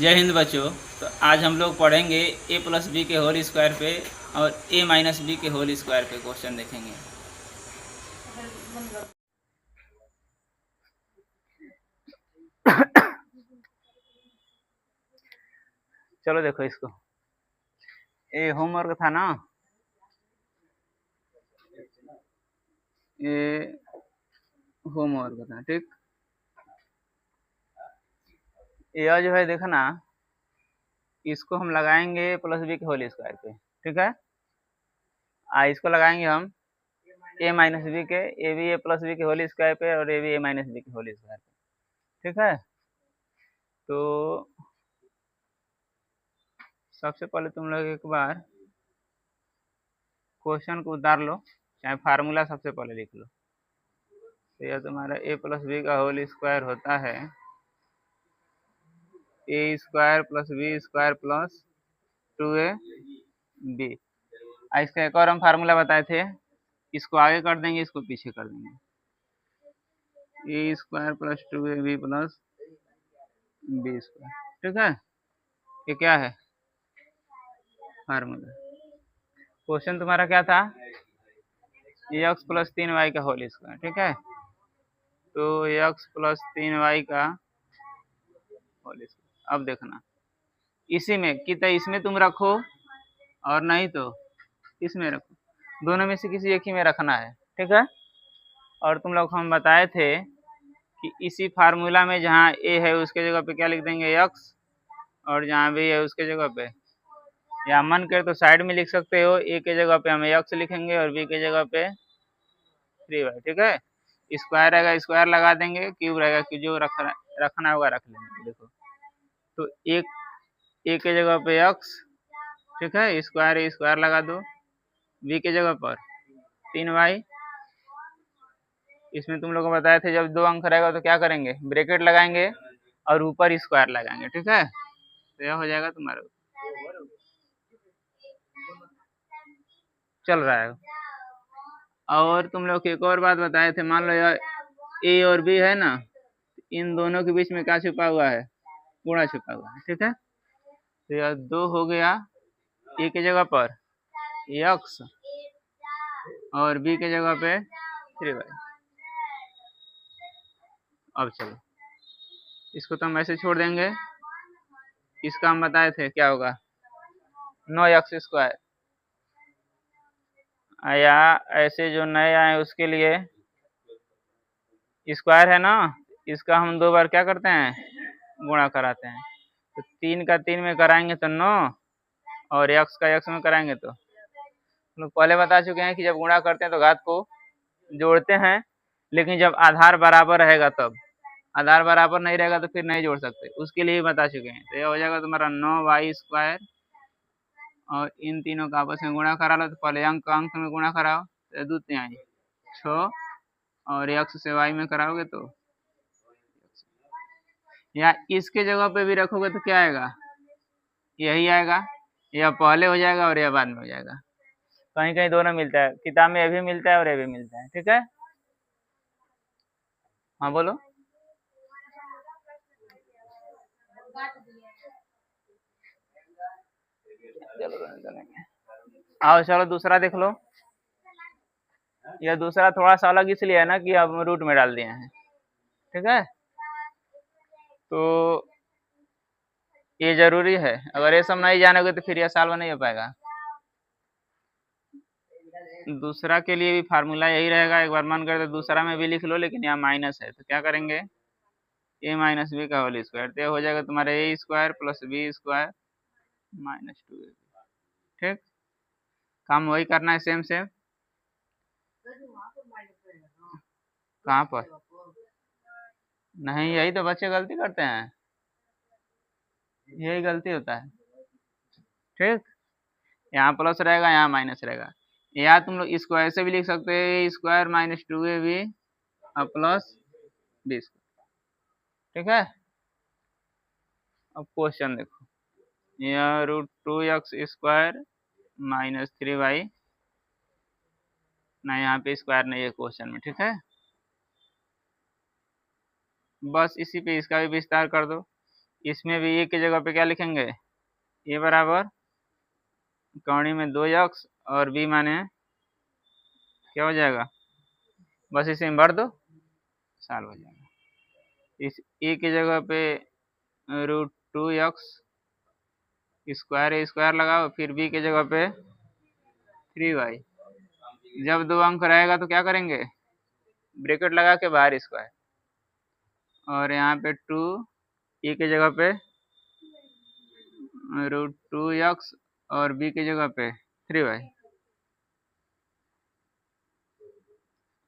जय हिंद बच्चों। तो आज हम लोग पढ़ेंगे a प्लस बी के होल स्क्वायर पे और a माइनस बी के होल स्क्वायर पे क्वेश्चन देखेंगे। चलो देखो इसको, ये होमवर्क था ना, ये होमवर्क था। ठीक, यह जो है देखना, इसको हम लगाएंगे प्लस बी के होल स्क्वायर पे। ठीक है, इसको लगाएंगे हम ए माइनस बी के, A B A plus B के होल स्क्वायर पे और A B A minus B के होल स्क्वायर पे। ठीक है, तो सबसे पहले तुम लोग एक बार क्वेश्चन को उतार लो, चाहे फार्मूला सबसे पहले लिख लो। तो यह तुम्हारा ए प्लस बी का होल स्क्वायर होता है A square plus B square plus 2a B. इसका एक और हम फार्मूला बताए थे, इसको आगे कर देंगे, इसको पीछे कर देंगे। A square plus 2ab plus B square. ठीक है, ये क्या है फार्मूला। क्वेश्चन तुम्हारा क्या था, एक्स प्लस 3y का होल स्क्वायर। ठीक है, तो एक्स प्लस 3y का होल स्क्वायर। अब देखना, इसी में कितना, इसमें तुम रखो और नहीं तो इसमें रखो, दोनों में से किसी एक ही में रखना है। ठीक है, और तुम लोग हम बताए थे कि इसी फार्मूला में जहाँ ए है उसके जगह पे क्या लिख देंगे एक्स, और जहाँ भी है उसके जगह पे, या मन करे तो साइड में लिख सकते हो, ए के जगह पे हम एक्स लिखेंगे और बी के जगह पे 3y। ठीक है, स्क्वायर रहेगा स्क्वायर लगा देंगे, क्यूब रहेगा क्यूब, जो रखना होगा रख लेंगे। देखो, तो एक ए के जगह पे एक्स, ठीक है, स्क्वायर स्क्वायर लगा दो, बी के जगह पर 3y। इसमें तुम लोग को बताए थे जब 2 अंक रहेगा तो क्या करेंगे, ब्रैकेट लगाएंगे और ऊपर स्क्वायर लगाएंगे। ठीक है, तो यह हो जाएगा तुम्हारा, चल रहा है। और तुम लोग एक और बात बताए थे, मान लो यार ए और बी है ना, इन दोनों के बीच में क्या छुपा हुआ है, गुणा छुपा हुआ है। ठीक है, तो यह 2 हो गया ए के जगह पर एक्स और बी के जगह पे 3y। अब चलो, इसको तो हम ऐसे छोड़ देंगे, इसका हम बताए थे क्या होगा, 9x स्क्वायर, या ऐसे जो नए आए उसके लिए स्क्वायर है ना, इसका हम 2 बार क्या करते हैं, गुणा कराते हैं। तो 3 का 3 में कराएंगे तो 9, और x का x में कराएंगे तो लोग पहले बता चुके हैं कि जब गुणा करते हैं तो घात को जोड़ते हैं, लेकिन जब आधार बराबर रहेगा तब, आधार बराबर नहीं रहेगा तो फिर नहीं जोड़ सकते, उसके लिए बता चुके हैं। तो यह हो जाएगा तुम्हारा 9y स्क्वायर, और इन तीनों का आपस में गुणा करा लो, तो पहले अंक अंक में गुणा कराओ तो 2 3 6, और x से y में कराओगे तो, या इसके जगह पे भी रखोगे तो क्या आएगा, यही आएगा, या पहले हो जाएगा और या बाद में हो जाएगा। कहीं कहीं दोनों मिलता है, किताब में ये भी मिलता है और ये भी मिलता है। ठीक है, हाँ बोलो। आओ चलो दूसरा देख लो। यह दूसरा थोड़ा सा अलग इसलिए है ना कि अब रूट में डाल दिए हैं। ठीक है, तो ये जरूरी है, अगर ये सब नहीं जानोगे तो फिर यह सॉल्व नहीं हो पाएगा। दूसरा के लिए भी फार्मूला यही रहेगा, एक बार मन करे तो दूसरा में भी लिख लो, लेकिन यहाँ माइनस है तो क्या करेंगे, ए माइनस बी का होल स्क्वायर, तो हो जाएगा तुम्हारा A square plus B square minus 2ab। ठीक, काम वही करना है, सेम सेम। कहाँ पर नहीं, यही तो बच्चे गलती करते हैं, यही गलती होता है। ठीक, यहाँ प्लस रहेगा यहाँ माइनस रहेगा, या तुम लोग इसको ऐसे भी लिख सकते हैं, square minus 2ab plus B square. ठीक है, अब क्वेश्चन देखो, यह √2x स्क्वायर माइनस 3y, ना यहाँ पे स्क्वायर नहीं है क्वेश्चन में। ठीक है, बस इसी पे इसका भी विस्तार कर दो, इसमें भी ए की जगह पे क्या लिखेंगे, ए बराबर कौड़ी में 2x और बी माने क्या हो जाएगा, बस इसे में भर दो, सॉल्व हो जाएगा। इस ए की जगह पे √2x स्क्वायर लगाओ, फिर बी की जगह पे 3y। जब 2 अंक रहेगा तो क्या करेंगे, ब्रैकेट लगा के बाहर स्क्वायर, और यहाँ पे 2 ए की जगह पे √2x और बी की जगह पे 3y।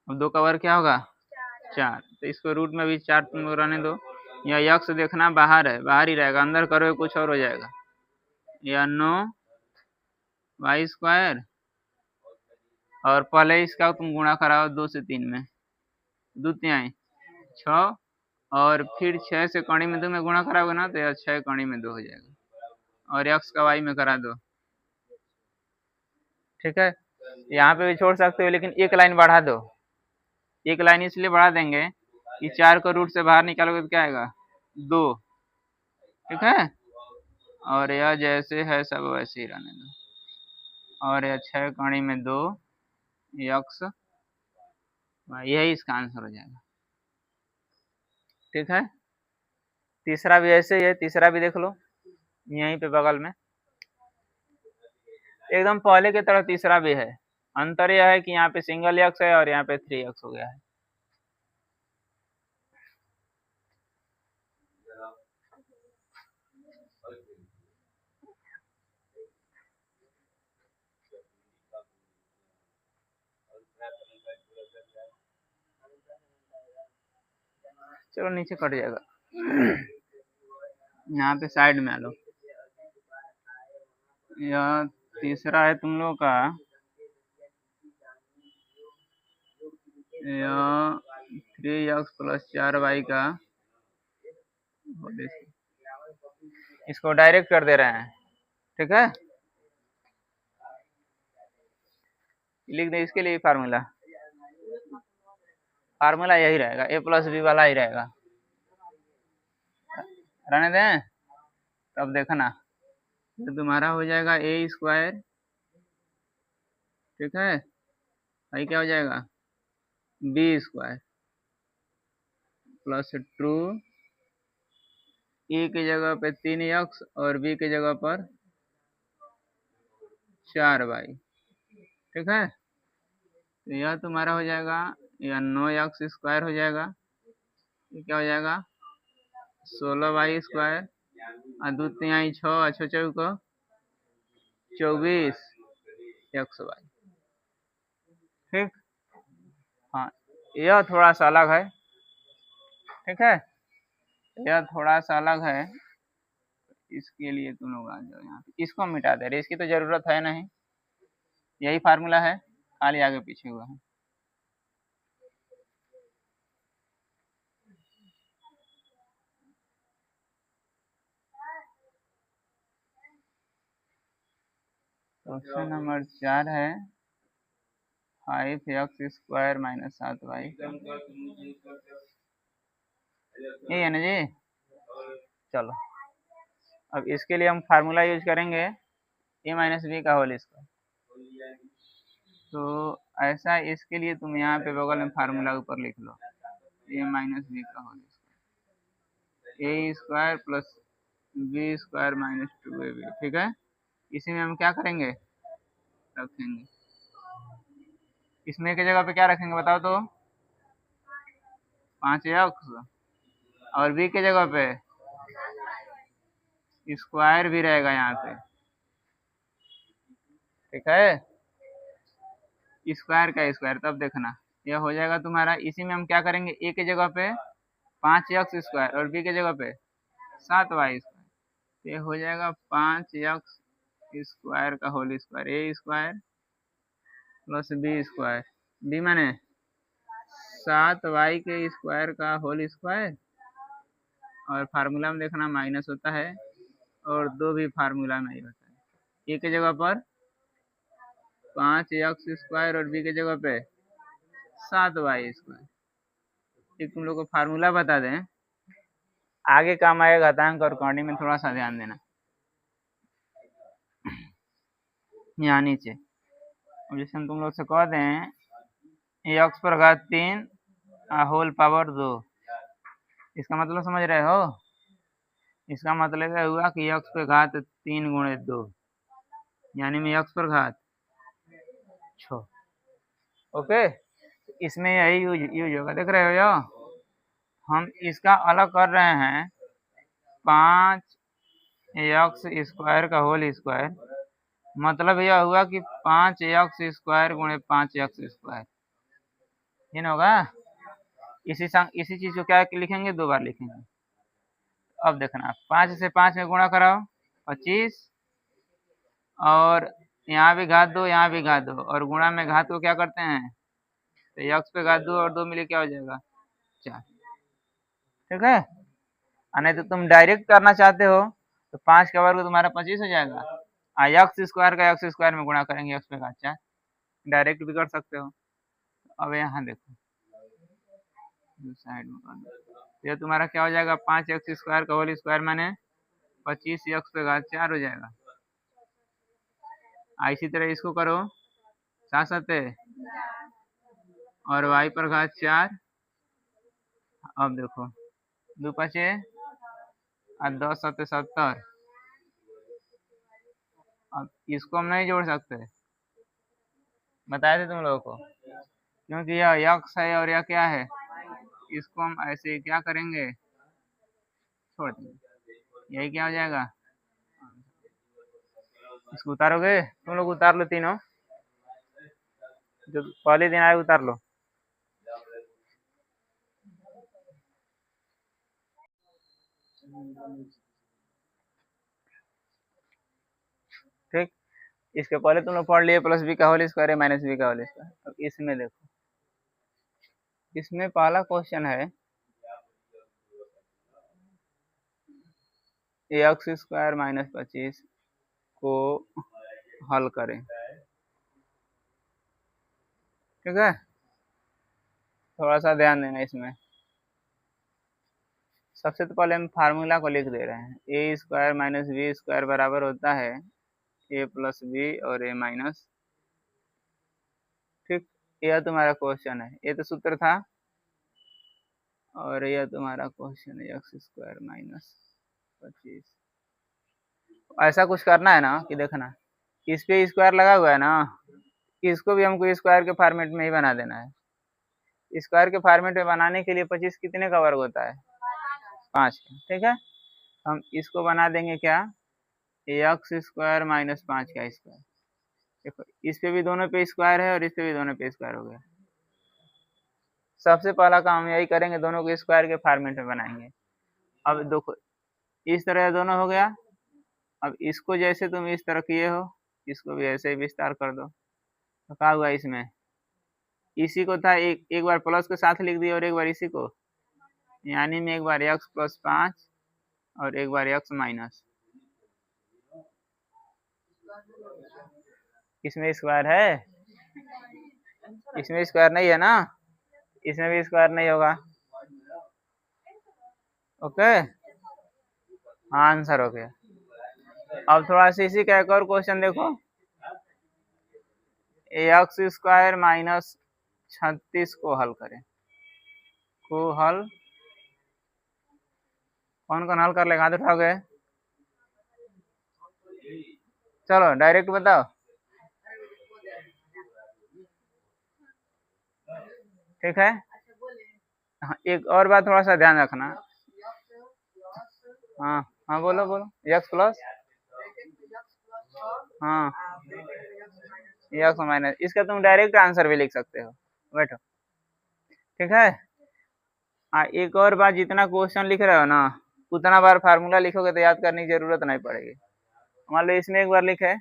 अब 2 का वर्ग क्या होगा 4, तो इसको रूट में भी 4 तुम लोग रहने दो। या यक्स देखना बाहर है, बाहर ही रहेगा, अंदर करोगे कुछ और हो जाएगा। या 9y² और पहले इसका तुम गुणा कराओ 2 से 3 में, 2 तिहाई 6, और फिर 6 से कड़ी में 2 में गुणा कराओगे ना तो यह 6 कड़ी में 2 हो जाएगा, और x का y में करा दो। ठीक है, यहाँ पे भी छोड़ सकते हो, लेकिन एक लाइन बढ़ा दो। एक लाइन इसलिए बढ़ा देंगे कि 4 को रूट से बाहर निकालोगे तो क्या आएगा 2। ठीक है, और यह जैसे है सब वैसे ही रहने दो, और यह 6 कड़ी में 2 x, यही इसका आंसर हो जाएगा। ठीक है, तीसरा भी ऐसे ही है, तीसरा भी देख लो यहीं पे बगल में, एकदम पहले की तरह तीसरा भी है। अंतर यह है कि यहाँ पे सिंगल x है और यहाँ पे 3x हो गया है। चलो नीचे कट जाएगा, यहाँ पे साइड में आ लो। यह तीसरा है तुम लोग का, यह 3x + 4y का, इसको डायरेक्ट कर दे रहे हैं। ठीक है, लिख दे इसके लिए फार्मूला यही रहेगा, a + b वाला ही रहेगा, रहने दें। तब देखना तो तुम्हारा हो जाएगा a², ठीक है, भाई क्या हो जाएगा b² प्लस 2 ए की जगह पे 3x और बी की जगह पर 4y। ठीक है, तो यह तुम्हारा हो जाएगा, यह 9x² हो जाएगा, ये क्या हो जाएगा 16y², और 2 तिहाई 6 और 6 चौको 24xy। ठीक, हाँ यह थोड़ा सा अलग है। ठीक है, यह थोड़ा सा अलग है, इसके लिए तुम लोग आ जाओ यहाँ पे, इसको मिटा दे रहे, इसकी तो जरूरत है नहीं, यही फार्मूला है, खाली आगे पीछे हुआ है। क्वेश्चन नंबर 4 है 5x² - 7y, यही है ना जी। चलो अब इसके लिए हम फार्मूला यूज करेंगे a - b का होल स्क्वायर। तो ऐसा इसके लिए तुम यहाँ पे बगल में फार्मूला ऊपर लिख लो, a - b का whole square, a² + b² - 2ab। ठीक है, इसी में हम क्या करेंगे रखेंगे, इसमें की जगह पे क्या रखेंगे बताओ तो 5x, और b की जगह पे स्क्वायर भी रहेगा यहाँ पे। ठीक है, स्क्वायर का स्क्वायर, तब देखना यह हो जाएगा तुम्हारा। इसी में हम क्या करेंगे, a की जगह पे 5x² और b की जगह पे 7y², तो ये हो जाएगा 5x² का whole square, a² + b², b माने 7y के स्क्वायर का होल स्क्वायर, और फार्मूला में देखना माइनस होता है, और 2 भी फार्मूला में ही होता है। a की जगह पर 5x² और b की जगह पे 7y²। एक तुम लोग को फार्मूला बता दें, आगे काम आएगा घातांक और कोऑर्डिनेट में, थोड़ा सा ध्यान देना। यहाँ नीचे जैसे हम तुम लोग से कह दें x पर घात 3 होल पावर 2, इसका मतलब समझ रहे हो? इसका मतलब यह हुआ कि x पर घात 3 गुणे 2, यानी में x पर घात 6। ओके, इसमें यही यूज होगा, देख रहे हो यो? हम इसका अलग कर रहे हैं 5x² का होल स्क्वायर, मतलब यह हुआ कि 5x² गुणे 5x², ये ना होगा? इसी चीज को क्या लिखेंगे, 2 बार लिखेंगे। अब देखना 5 से 5 में गुणा कराओ 25, और यहाँ भी घात 2, यहाँ भी घात 2, और गुणा में घात को क्या करते हैं, तो x पे घात 2 और 2 मिले क्या हो जाएगा 4। ठीक है, नहीं तो तुम डायरेक्ट करना चाहते हो तो 5 का वर्ग तुम्हारा 25 हो जाएगा, x² का x² में गुणा करेंगे x पे घात 4, डायरेक्ट भी कर सकते हो। अब यहाँ देखो साइड में कर दो, ये तुम्हारा क्या हो जाएगा 5x² का होल स्क्वायर माने 25x पे घात 4 हो जाएगा। इसी तरह इसको करो 7 और y पर घात 4। अब देखो 2 5 और 10 7 70। अब इसको हम नहीं जोड़ सकते, बताए थे तुम लोगों को, क्योंकि यह x है और यह क्या है, इसको हम ऐसे ही क्या करेंगे, छोड़ देंगे, यही क्या हो जाएगा। इसको उतारोगे, तुम लोग उतार लो तीनों, जो पहले दिन आए उतार लो। ठीक, इसके पहले तुम लोग पढ़ लिए प्लस बी का होल स्क्वायर है माइनस बी का होल स्क्वायर। अब इसमें देखो, इसमें पहला क्वेश्चन है x² माइनस 25 को हल करें। ठीक है, थोड़ा सा ध्यान देना इसमें। सबसे तो पहले हम फार्मूला को लिख दे रहे हैं, a² माइनस b² बराबर होता है a प्लस बी और a माइनस। ठीक, यह तुम्हारा क्वेश्चन है, ये तो सूत्र था, और यह तुम्हारा क्वेश्चन है x² माइनस 25। ऐसा कुछ करना है ना कि देखना इस पे स्क्वायर लगा हुआ है ना, इसको भी हमको स्क्वायर के फॉर्मेट में ही बना देना है। स्क्वायर के फॉर्मेट में बनाने के लिए 25 कितने का वर्ग होता है, 5 का। ठीक है, हम इसको बना देंगे क्या, x² माइनस 5 का स्क्वायर। देखो इस पे भी दोनों पे स्क्वायर है और इस पे भी दोनों पे स्क्वायर हो गया। सबसे पहला काम यही करेंगे, दोनों को स्क्वायर के फॉर्मेट में बनाएंगे। अब देखो इस तरह दोनों हो गया। अब इसको जैसे तुम इस तरह किए हो, इसको भी ऐसे ही विस्तार कर दो। तो क्या हुआ, इसमें इसी को था एक बार प्लस के साथ लिख दिया और एक बार इसी को, यानी में एक बार x प्लस 5 और एक बार x माइनस। इसमें स्क्वायर है, इसमें स्क्वायर नहीं है ना, इसमें भी स्क्वायर नहीं होगा। ओके, आंसर हो गया। अब थोड़ा सा इसी का एक और क्वेश्चन देखो, x² माइनस 36 को हल करें। को हल कौन कौन हल कर लेगा, हाथ उठाओगे? चलो डायरेक्ट बताओ। ठीक है, हाँ, एक और बात थोड़ा सा ध्यान रखना। हाँ हाँ बोलो बोलो, x प्लस, हाँ x माइनस, इसका तुम डायरेक्ट आंसर भी लिख सकते हो, बैठो। ठीक है, एक और बात, जितना क्वेश्चन लिख रहे हो ना उतना बार फार्मूला लिखोगे तो याद करने की जरूरत नहीं पड़ेगी। मान लो इसमें एक बार लिखे,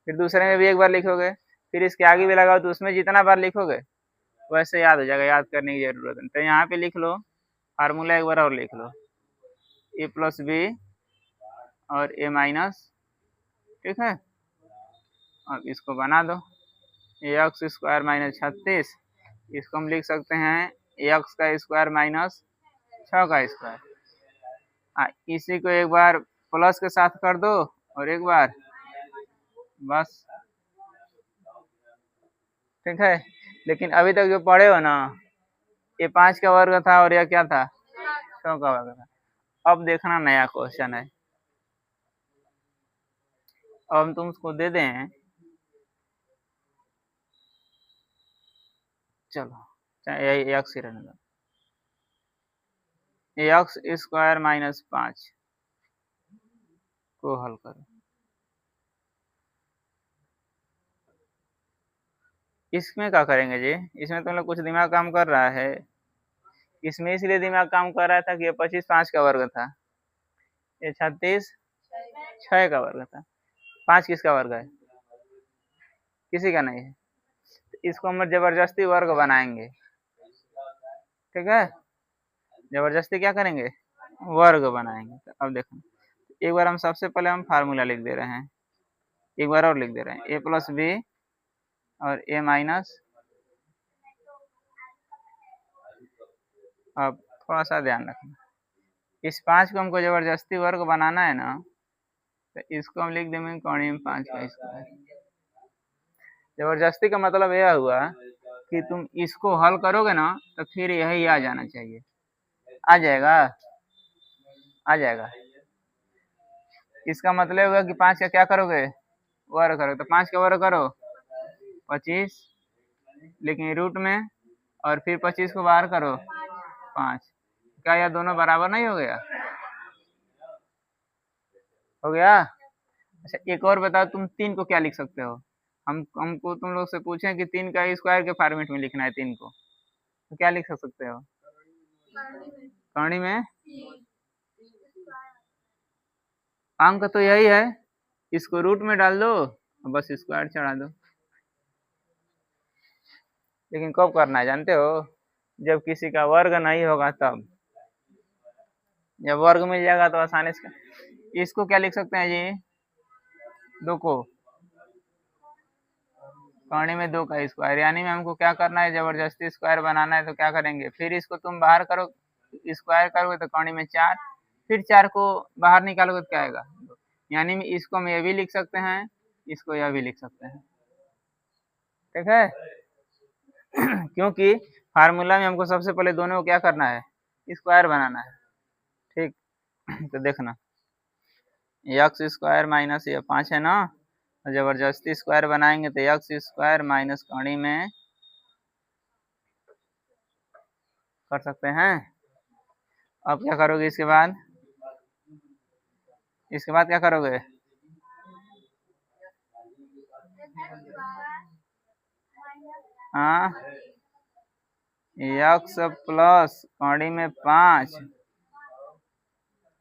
फिर दूसरे में भी एक बार लिखोगे, फिर इसके आगे भी लगाओ, तो उसमें जितना बार लिखोगे वैसे याद हो जाएगा, याद करने की जरूरत नहीं। तो यहाँ पे लिख लो फार्मूला, एक बार और लिख लो, a प्लस बी और a माइनस। ठीक है, अब इसको बना दो, x² माइनस 36, इसको हम लिख सकते हैं x का स्क्वायर माइनस 6 का स्क्वायर। इसी को एक बार प्लस के साथ कर दो और एक बार बस, ठीक है। लेकिन अभी तक जो पढ़े हो ना, ये 5 का वर्ग था और यह क्या था, 6 का वर्ग था। अब देखना नया क्वेश्चन है, अब हम तुमको दे दें, चलो यही एक्स ही रहने दो, एक्स स्क्वायर माइनस 5 को हल करो। इसमें क्या करेंगे जी, इसमें तुम लोग कुछ दिमाग काम कर रहा है। इसमें इसलिए दिमाग काम कर रहा था कि ये 25 5 का वर्ग था, ये 36 6 का वर्ग था। 5 किसका वर्ग है, किसी का नहीं है। तो इसको हम जबरदस्ती वर्ग बनाएंगे, ठीक है, जबरदस्ती क्या करेंगे, वर्ग बनाएंगे। तो अब देखो, एक बार हम सबसे पहले हम फार्मूला लिख दे रहे हैं, एक बार और लिख दे रहे हैं, ए प्लस बी और ए माइनस। अब थोड़ा सा ध्यान रखना, इस 5 को हमको जबरदस्ती वर्ग बनाना है ना, तो इसको हम लिख देंगे कोणीय में 5 का स्क्वायर। जबरदस्ती का मतलब यह हुआ कि तुम इसको हल करोगे ना तो फिर यही आ जाना चाहिए, आ जाएगा, आ जाएगा। इसका मतलब हुआ कि 5 का क्या करोगे, वर्ग करोगे। तो 5 का वर्ग करो 25, लेकिन रूट में, और फिर 25 को बाहर करो 5। क्या यह दोनों बराबर नहीं हो गया, हो गया। अच्छा एक और बताओ, तुम 3 को क्या लिख सकते हो, हमको तुम लोग से पूछें कि 3 का स्क्वायर के फॉर्मेट में लिखना है 3 को, तो क्या लिख सकते हो, कौड़ी में अंक तो यही है, इसको रूट में डाल दो, बस स्क्वायर चढ़ा दो। लेकिन कब करना है जानते हो, जब किसी का वर्ग नहीं होगा तब, जब वर्ग मिल जाएगा तो आसानी से। इसको क्या लिख सकते हैं जी, 2 को कौड़ी में 2 का स्क्वायर, यानी में हमको क्या करना है, जबरदस्ती स्क्वायर बनाना है। तो क्या करेंगे, फिर इसको तुम बाहर करो, स्क्वायर करोगे तो कौड़ी में 4, फिर 4 को बाहर निकालोगे तो क्या आएगा, यानी में इसको हम ये भी लिख सकते हैं, इसको यह भी लिख सकते हैं, ठीक है। क्योंकि फार्मूला में हमको सबसे पहले दोनों को क्या करना है, स्क्वायर बनाना है, ठीक। तो देखना, एक्स स्क्वायर माइनस ये 5 है ना, जबरदस्ती स्क्वायर बनाएंगे तो एक्स स्क्वायर माइनस कौड़ी में कर सकते हैं। अब क्या करोगे इसके बाद, इसके बाद क्या करोगे, हाँ, एक्स प्लस कौड़ी में 5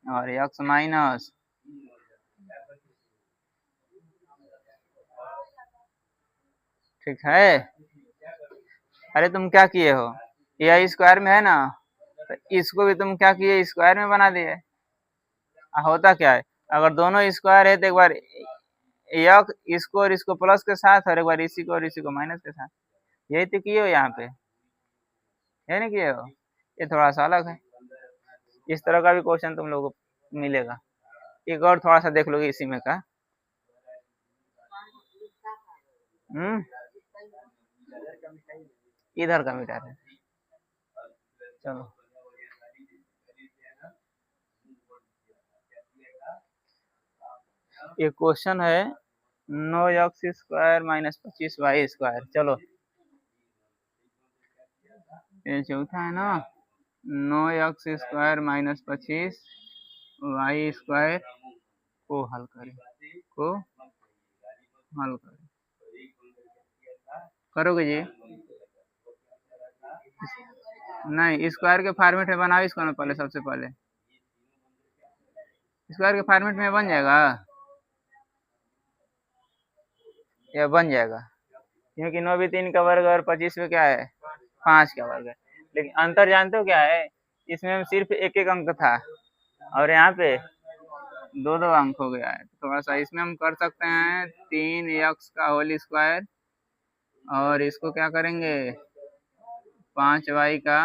और एक्स माइनस, ठीक है। अरे तुम क्या किए हो, यह स्क्वायर में है ना, तो इसको भी तुम क्या किए, स्क्वायर में बना दिए। होता क्या है, अगर दोनों स्क्वायर है तो एक बार एक इसको और इसको प्लस के साथ, और एक बार इसी को और इसी को माइनस के साथ, यही तो किए हो यहाँ पे, यही नहीं किए हो। ये थोड़ा सा अलग है, इस तरह का भी क्वेश्चन तुम लोगों को मिलेगा। एक और थोड़ा सा देख लोगे इसी में का, इधर का मीटर है, चलो ये क्वेश्चन है 9x square minus 25y square. चलो ये चौथा है ना, 9x square minus 25y square को हल करें, को हल करें, करोगे जी, नहीं स्क्वायर के फॉर्मेट में बनाओ इसको ना, पहले सबसे पहले स्क्वायर के फॉर्मेट में बन जाएगा, यह बन जाएगा, क्योंकि 9 भी 3 का वर्ग और 25 में क्या है 5 का वर्ग है। लेकिन अंतर जानते हो क्या है, इसमें सिर्फ एक एक अंक था और यहाँ पे 2 अंक हो गया है। थोड़ा सा इसमें हम कर सकते हैं 3x का होल स्क्वायर, और इसको क्या करेंगे 5y का,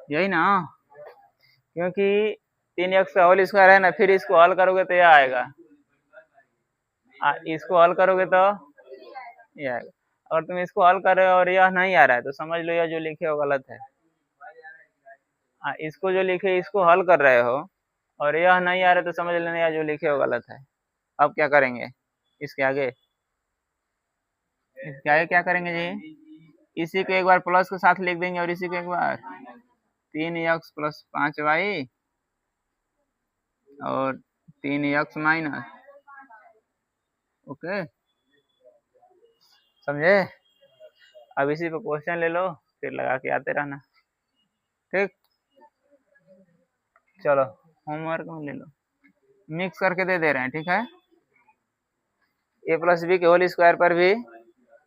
यही ना, क्योंकि 3x का होल स्क्वायर है ना, फिर इसको हल करोगे तो यह आएगा, इसको हल करोगे तो ये आएगा। अगर तुम इसको हल कर रहे हो और यह नहीं आ रहा है तो समझ लो यह जो लिखे हो गलत है। इसको जो लिखे इसको हल कर रहे हो और यह नहीं आ रहा है तो समझ लेना यह जो लिखे हो गलत है। अब क्या करेंगे, इसके आगे क्या करेंगे जी, इसी को एक बार प्लस के साथ लिख देंगे और इसी को एक बार 3x प्लस 5y और 3x माइनस, ओके समझे। अब इसी पे क्वेश्चन ले लो, फिर लगा के आते रहना, ठीक। चलो होमवर्क में ले लो, मिक्स करके दे रहे हैं, ठीक है। ए प्लस बी के होल स्क्वायर पर भी,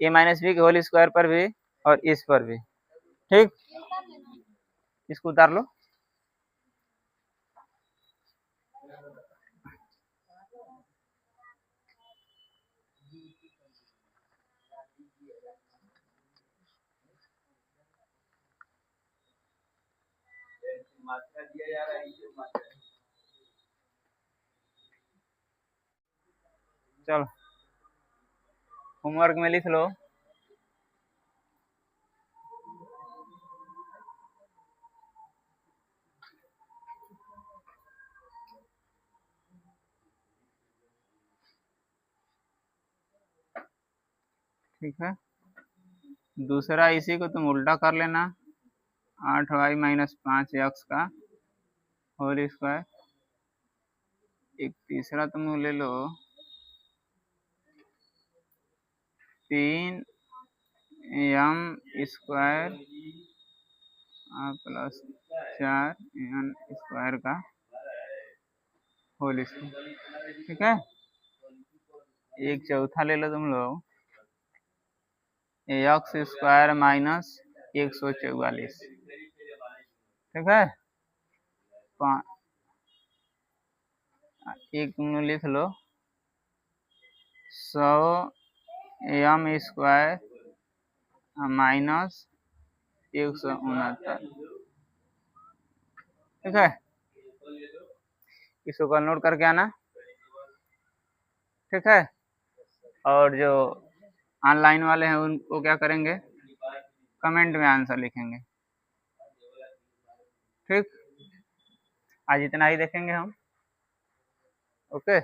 ए माइनस बी के होल स्क्वायर पर भी और इस पर भी, ठीक। इसको उतार लो। चलो होमवर्क में लिख लो। ठीक है, दूसरा इसी को तुम उल्टा कर लेना, 8y माइनस 5x का होल स्क्वायर। एक तीसरा तुम ले लो, 3m square plus 4n square का होल स्क्वायर, ठीक है। एक चौथा ले लो तुम लोग, एक्स स्क्वायर माइनस 144, ठीक है। एक तुम लोग लिख लो 100m स्क्वायर माइनस 169, ठीक है। इसको नोट करके आना, ठीक है। और जो ऑनलाइन वाले हैं उनको क्या करेंगे, कमेंट में आंसर लिखेंगे, ठीक। आज इतना ही देखेंगे हम, ओके।